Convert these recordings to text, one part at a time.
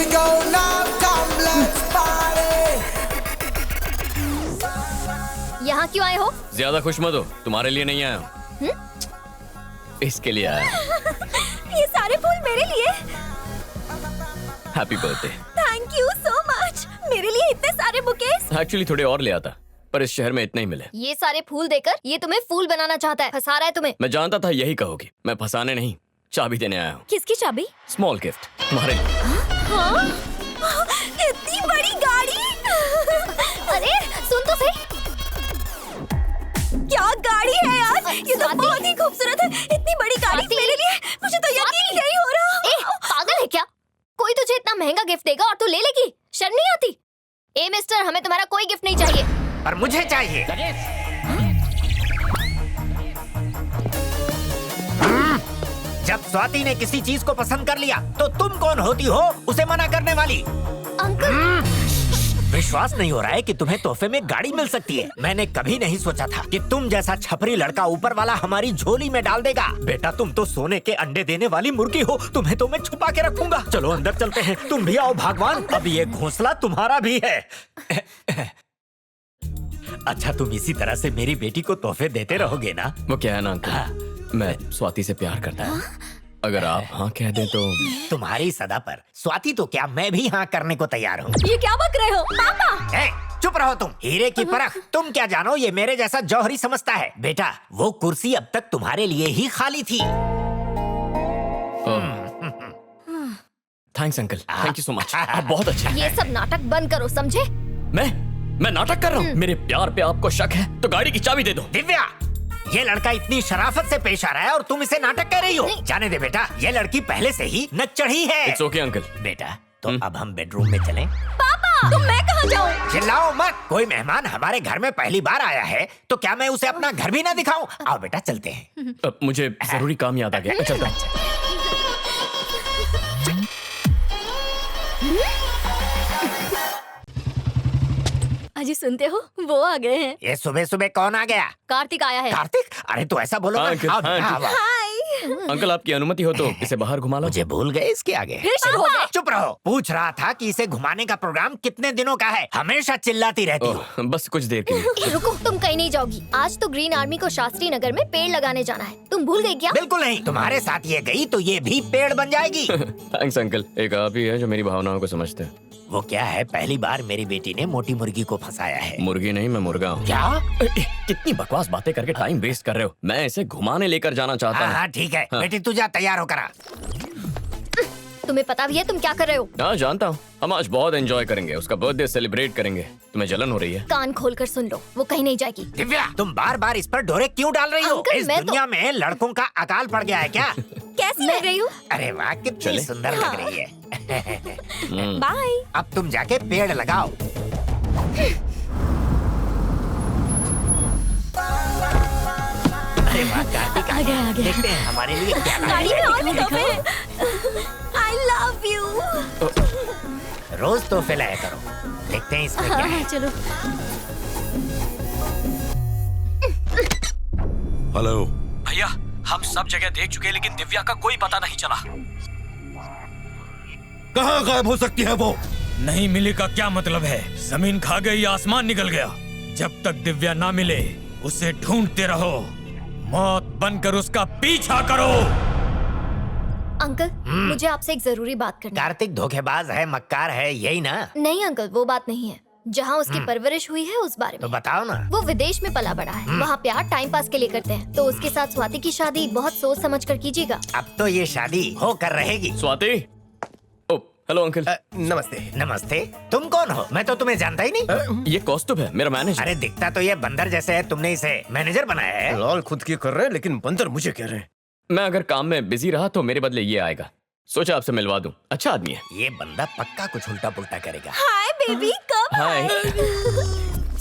we go now, come let's party. यहाँ क्यों आए हो? ज्यादा खुश मत हो, तुम्हारे लिए नहीं आया हूँ, इसके लिए आया। ये सारे फूल मेरे लिए? Happy birthday. Thank you so much. मेरे लिए इतने सारे बुकेस। एक्चुअली थोड़े और ले आता, पर इस शहर में इतने ही मिले। ये सारे फूल देकर ये तुम्हें फूल बनाना चाहता है, फंसा रहा है तुम्हें। मैं जानता था यही कहोगी। मैं फंसाने नहीं, चाबी देने आया हूँ। किसकी चाबी? स्मॉल गिफ्ट तुम्हारे लिए। हाँ? इतनी बड़ी गाड़ी? अरे सुन तो सही। क्या गाड़ी है यार, ये तो बहुत ही खूबसूरत है। इतनी बड़ी गाड़ी मेरे लिए, मुझे तो यकीन नहीं हो रहा। पागल है क्या? कोई तुझे इतना महंगा गिफ्ट देगा और तू ले लेगी? शर्म नहीं आती? ए मिस्टर, हमें तुम्हारा कोई गिफ्ट नहीं चाहिए। पर मुझे चाहिए। जब स्वाति ने किसी चीज को पसंद कर लिया तो तुम कौन होती हो उसे मना करने वाली? अंकल, विश्वास नहीं हो रहा है कि तुम्हें तोहफे में गाड़ी मिल सकती है। मैंने कभी नहीं सोचा था कि तुम जैसा छपरी लड़का ऊपर वाला हमारी झोली में डाल देगा। बेटा, तुम तो सोने के अंडे देने वाली मुर्गी हो, तुम्हें तो मैं छुपा के रखूंगा। चलो अंदर चलते हैं, तुम भी आओ भगवान। अब ये घोंसला तुम्हारा भी है। अच्छा, तुम इसी तरह से मेरी बेटी को तोहफे देते रहोगे ना? वो क्या है ना अंकल, मैं स्वाति से प्यार करता हूँ। अगर आप हाँ कह दें तो। तुम्हारी सदा पर स्वाति तो क्या, मैं भी हाँ करने को तैयार हूँ। ये क्या बक रहे हो पापा? चुप रहो तुम। हीरे की परख तुम क्या जानो, ये मेरे जैसा जौहरी समझता है। बेटा, वो कुर्सी अब तक तुम्हारे लिए ही खाली थी। Thanks uncle, thank you so much, आप बहुत अच्छे हैं। ये सब नाटक बंद करो, समझे? मैं नाटक कर रहा हूँ? मेरे प्यार पे आपको शक है तो गाड़ी की चाबी दे दो। दिव्या, ये लड़का इतनी शराफत से पेश आ रहा है और तुम इसे नाटक कह रही हो। जाने दे बेटा, ये लड़की पहले से ही नच्चढ़ी है। It's okay uncle. बेटा, तो अब हम बेडरूम में चलें? पापा, तो मैं कहाँ जाऊँ? चिल्लाओ मत। कोई मेहमान हमारे घर में पहली बार आया है तो क्या मैं उसे अपना घर भी ना दिखाऊं? आओ बेटा, चलते हैं। अब मुझे जरूरी काम याद आ गया, चलता हूँ। अजी सुनते हो, वो आ गए हैं। ये सुबह सुबह कौन आ गया? कार्तिक आया है। कार्तिक? अरे तो ऐसा बोलो ना। अंकल, आओ बेटा, अंकल। आओ। अंकल आपकी अनुमति हो तो इसे बाहर घुमा लो। मुझे भूल गए इसके आगे। फिर शुरू हो गए। चुप रहो। पूछ रहा था कि इसे घुमाने का प्रोग्राम कितने दिनों का है? हमेशा चिल्लाती रहती हो। ओह, बस कुछ देर के लिए। रुको, तुम कहीं नहीं जाओगी। आज तो ग्रीन आर्मी को शास्त्री नगर में पेड़ लगाने जाना है। तुम भूल गई क्या? बिल्कुल नहीं। तुम्हारे साथ ये गई तो ये भी पेड़ बन जाएगी। थैंक्स अंकल, एक आप ही है जो मेरी भावनाओं को समझते हैं। वो क्या है, पहली बार मेरी बेटी ने मोटी मुर्गी को फंसाया है। मुर्गी नहीं, मैं मुर्गा हूँ। क्या? कितनी बकवास बातें करके टाइम वेस्ट कर रहे हो। मैं इसे घुमाने लेकर जाना चाहता हूँ। हाँ ठीक है। बेटी तू जा, तैयार होकर आ। तुम्हें पता भी है तुम क्या कर रहे हो? हाँ जानता हूँ। हम आज बहुत एंजॉय करेंगे, उसका बर्थडे सेलिब्रेट करेंगे। तुम्हें जलन हो रही है? कान खोल कर सुन लो, वो कहीं नहीं जाएगी। दिव्या, तुम बार बार इस पर डोरे क्यों डाल रही हो? अंकल, इस मैं तो- दुनिया में लड़कों का अकाल पड़ गया है क्या? कैसी लग रही हूँ? अरे वाह, कितनी चले? सुंदर लग रही है। बाय। अब तुम जाके पेड़ लगाओ। अरे वाह, कार्तिक आ गया। देखते हैं हमारे लिए क्या लाया गाड़ी है। में और भी तोहफे हैं। I love you। रोज तोहफे लाया करो। देखते हैं इसमें क्या है। चलो। हेलो भैया, हम सब जगह देख चुके हैं लेकिन दिव्या का कोई पता नहीं चला। कहाँ गायब हो सकती है वो? नहीं मिली का क्या मतलब है? जमीन खा गई, आसमान निकल गया। जब तक दिव्या ना मिले उसे ढूंढते रहो, मौत बनकर उसका पीछा करो। अंकल, मुझे आपसे एक जरूरी बात करनी है। कार्तिक धोखेबाज है, मक्कार है, यही ना? नहीं अंकल, वो बात नहीं है। जहाँ उसकी परवरिश हुई है उस बारे तो में। बताओ ना। वो विदेश में पला बड़ा है। वहाँ प्यार टाइम पास के लिए करते हैं। तो उसके साथ स्वाति की शादी बहुत सोच समझ कर कीजिएगा। अब तो ये शादी होकर रहेगी। स्वाति। ओ हेलो अंकल। नमस्ते। नमस्ते। तुम कौन हो? मैं तो तुम्हें जानता ही नहीं। ये कौस्तुभ है, मेरा मैनेजर। अरे दिखता तो ये बंदर जैसे है, तुमने इसे मैनेजर बनाया है? लाल खुद की कर रहे हैं लेकिन बंदर मुझे कह रहे हैं। मैं अगर काम में बिजी रहा तो मेरे बदले ये आएगा। सोचा आपसे मिलवा दूं, अच्छा आदमी है। ये बंदा पक्का कुछ उल्टा पुल्टा करेगा। हाय बेबी, कब हाय।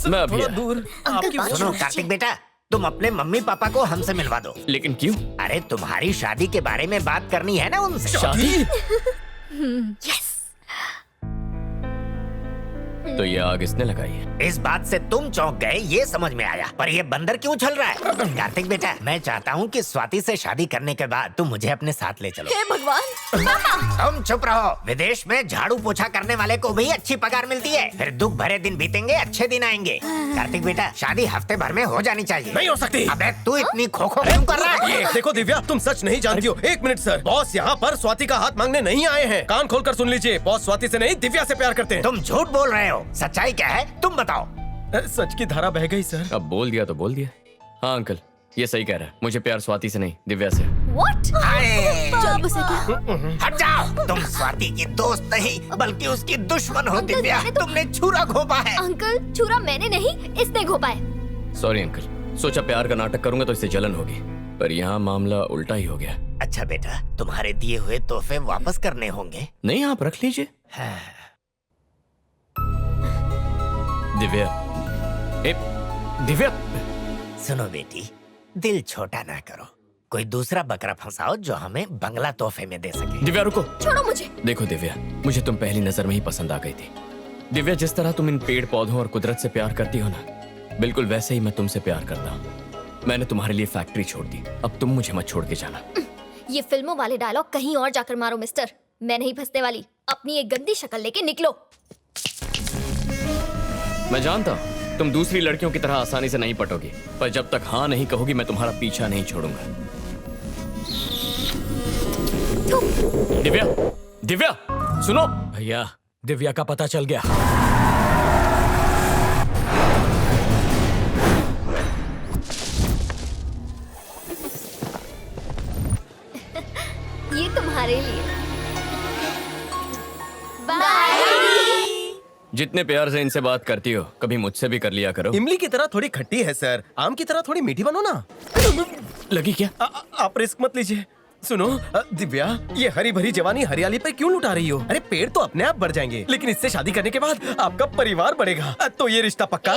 मैं अभी थोड़ा आया। दूर। अंकल बात सुनो कार्तिक बेटा, तुम अपने मम्मी पापा को हमसे मिलवा दो। लेकिन क्यों? अरे तुम्हारी शादी के बारे में बात करनी है ना उनसे। शादी? यस। तो ये आग इसने लगाई है। इस बात से तुम चौंक गए ये समझ में आया, पर ये बंदर क्यों चल रहा है? कार्तिक बेटा, मैं चाहता हूँ कि स्वाति से शादी करने के बाद तुम मुझे अपने साथ ले चलो। हे भगवान, पापा। तुम चुप रहो। विदेश में झाड़ू पोछा करने वाले को भी अच्छी पगार मिलती है। फिर दुख भरे दिन बीतेंगे, अच्छे दिन आएंगे। कार्तिक बेटा, शादी हफ्ते भर में हो जानी चाहिए। नहीं हो सकती। अबे तू इतनी खोखो क्यों कर रहा है? ये देखो दिव्या, तुम सच नहीं जानती हो। एक मिनट सर, बॉस यहाँ पर स्वाति का हाथ मांगने नहीं आए हैं। कान खोलकर सुन लीजिए, बॉस स्वाति से नहीं दिव्या से प्यार करते हैं। तुम झूठ बोल रहे हो। सच्चाई क्या है तुम बताओ। सच की धारा बह गई सर। अब बोल दिया तो बोल दिया। हाँ अंकल, ये सही कह रहा है। मुझे प्यार स्वाति से नहीं, दिव्या से। What? अरे, उसे क्या? हट जाओ। तुम स्वाति की दोस्त नहीं बल्कि उसकी दुश्मन हो। अंकल, दिव्या, मैंने तो- तुमने छुरा घोंपा है। अंकल, छुरा मैंने नहीं, इसने घोंपा है। सॉरी अंकल, सोचा प्यार का नाटक करूंगा तो इससे जलन होगी, पर यहाँ मामला उल्टा ही हो गया। अच्छा बेटा, तुम्हारे दिए हुए तोहफे वापस करने होंगे। नहीं, आप रख लीजिए। दिव्या, ए, दिव्या, सुनो बेटी, दिल छोटा ना करो। कोई दूसरा बकरा फंसाओ जो हमें बंगला तोहफे में दे सके। दिव्या रुको। छोड़ो मुझे। देखो दिव्या, मुझे तुम पहली नजर में ही पसंद आ गई थी। दिव्या, जिस तरह तुम इन पेड़ पौधों और कुदरत से प्यार करती हो ना, बिल्कुल वैसे ही मैं तुमसे प्यार करता हूँ। मैंने तुम्हारे लिए फैक्ट्री छोड़ दी, अब तुम मुझे मत छोड़ के जाना। ये फिल्मों वाले डायलॉग कहीं और जाकर मारो मिस्टर। मैं नहीं फंसने वाली। अपनी एक गंदी शक्ल लेके निकलो। मैं जानता हूँ तुम दूसरी लड़कियों की तरह आसानी से नहीं पटोगी, पर जब तक हाँ नहीं कहोगी मैं तुम्हारा पीछा नहीं छोड़ूंगा। दिव्या, दिव्या, सुनो। भैया, दिव्या का पता चल गया। ये तुम्हारे लिए। बाय। जितने प्यार से इनसे बात करती हो, कभी मुझसे भी कर लिया करो। इमली की तरह थोड़ी खट्टी है सर, आम की तरह थोड़ी मीठी बनो ना। लगी क्या? आप रिस्क मत लीजिए। सुनो दिव्या, ये हरी भरी जवानी हरियाली पे क्यों लुटा रही हो? अरे पेड़ तो अपने आप बढ़ जाएंगे, लेकिन इससे शादी करने के बाद आपका परिवार बढ़ेगा। तो ये रिश्ता पक्का?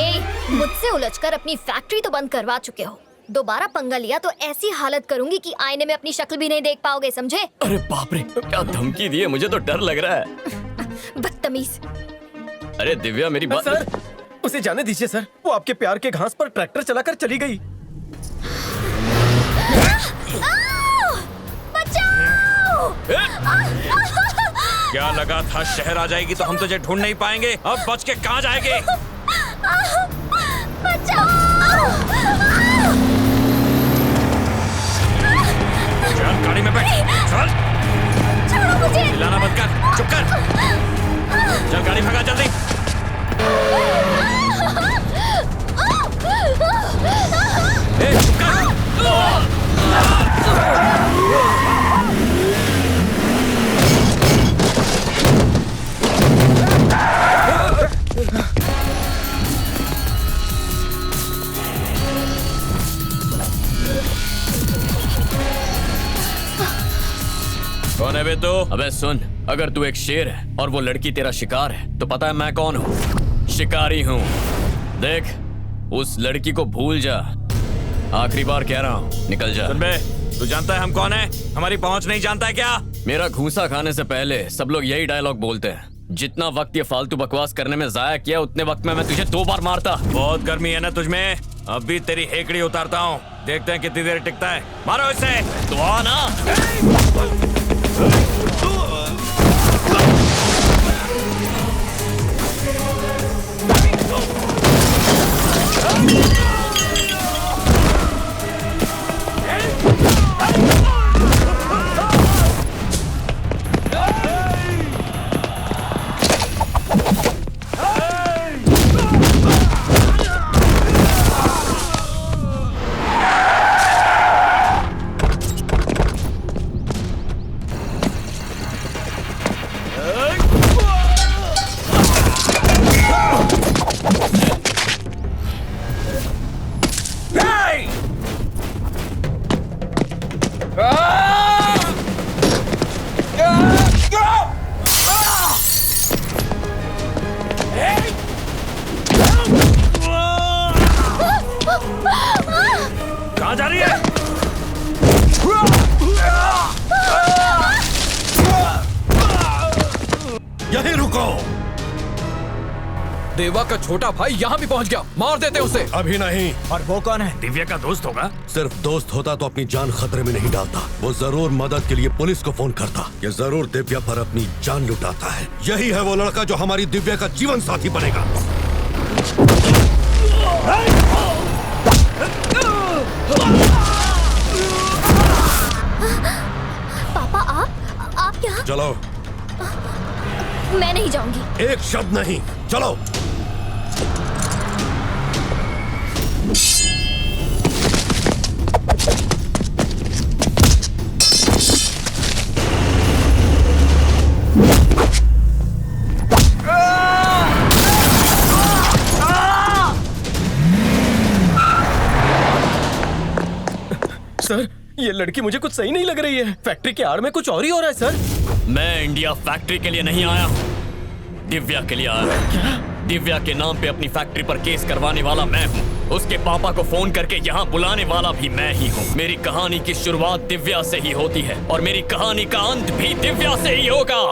मुझसे उलझकर अपनी फैक्ट्री तो बंद करवा चुके हो। दोबारा पंगा लिया तो ऐसी हालत करूंगी कि आईने में अपनी शक्ल भी नहीं देख पाओगे, समझे? अरे बाप रे, क्या धमकी दी है, मुझे तो डर लग रहा है। बदतमीज। अरे दिव्या, मेरी बात। सर, उसे जाने दीजिए सर, वो आपके प्यार के घास पर ट्रैक्टर चलाकर चली गई। बचाओ! क्या लगा था शहर आ जाएगी तो हम तुझे ढूंढ नहीं पाएंगे? अब बच के कहाँ जाएंगे? बचाओ! चल गाड़ी में बैठ। चल। छोड़ो मुझे! चिल्लाना बंद कर, चुप कर। चल गाड़ी भगा जल्दी। ए, चुप कर। कौन है बे तू? अबे सुन, अगर तू एक शेर है और वो लड़की तेरा शिकार है तो पता है मैं कौन हूँ? शिकारी हूँ। देख, उस लड़की को भूल जा। आखिरी बार कह रहा हूँ, निकल जा। सुन बे, तू जानता है हम कौन है? हमारी पहुंच नहीं जानता है क्या? मेरा घूसा खाने से पहले सब लोग यही डायलॉग बोलते हैं। जितना वक्त ये फालतू बकवास करने में जाया किया, उतने वक्त में मैं तुझे 2 बार मारता। बहुत गर्मी है ना तुझमें? अब भी तेरी हेकड़ी उतारता हूँ, देखते हैं कितनी देर टिकता है। मारो इसे। तो आ ना। कहाँ जा रही है? यहीं रुको। देवा का छोटा भाई यहाँ भी पहुँच गया, मार देते उसे। अभी नहीं। और वो कौन है? दिव्या का दोस्त होगा? सिर्फ दोस्त होता तो अपनी जान खतरे में नहीं डालता। वो जरूर मदद के लिए पुलिस को फोन करता। ये जरूर दिव्या पर अपनी जान लुटाता है। यही है वो लड़का जो हमारी दिव्या का जीवन साथी बनेगा। पापा आप यहाँ? चलो। मैं नहीं जाऊंगी। एक शब्द नहीं, चलो। सर, ये लड़की मुझे कुछ सही नहीं लग रही है। फैक्ट्री के आड़ में कुछ और ही हो रहा है सर। मैं इंडिया फैक्ट्री के लिए नहीं आया हूँ, दिव्या के लिए आया हूँ। क्या? दिव्या के नाम पे अपनी फैक्ट्री पर केस करवाने वाला मैं हूँ। उसके पापा को फोन करके यहाँ बुलाने वाला भी मैं ही हूँ। मेरी कहानी की शुरुआत दिव्या से ही होती है और मेरी कहानी का अंत भी दिव्या से ही होगा।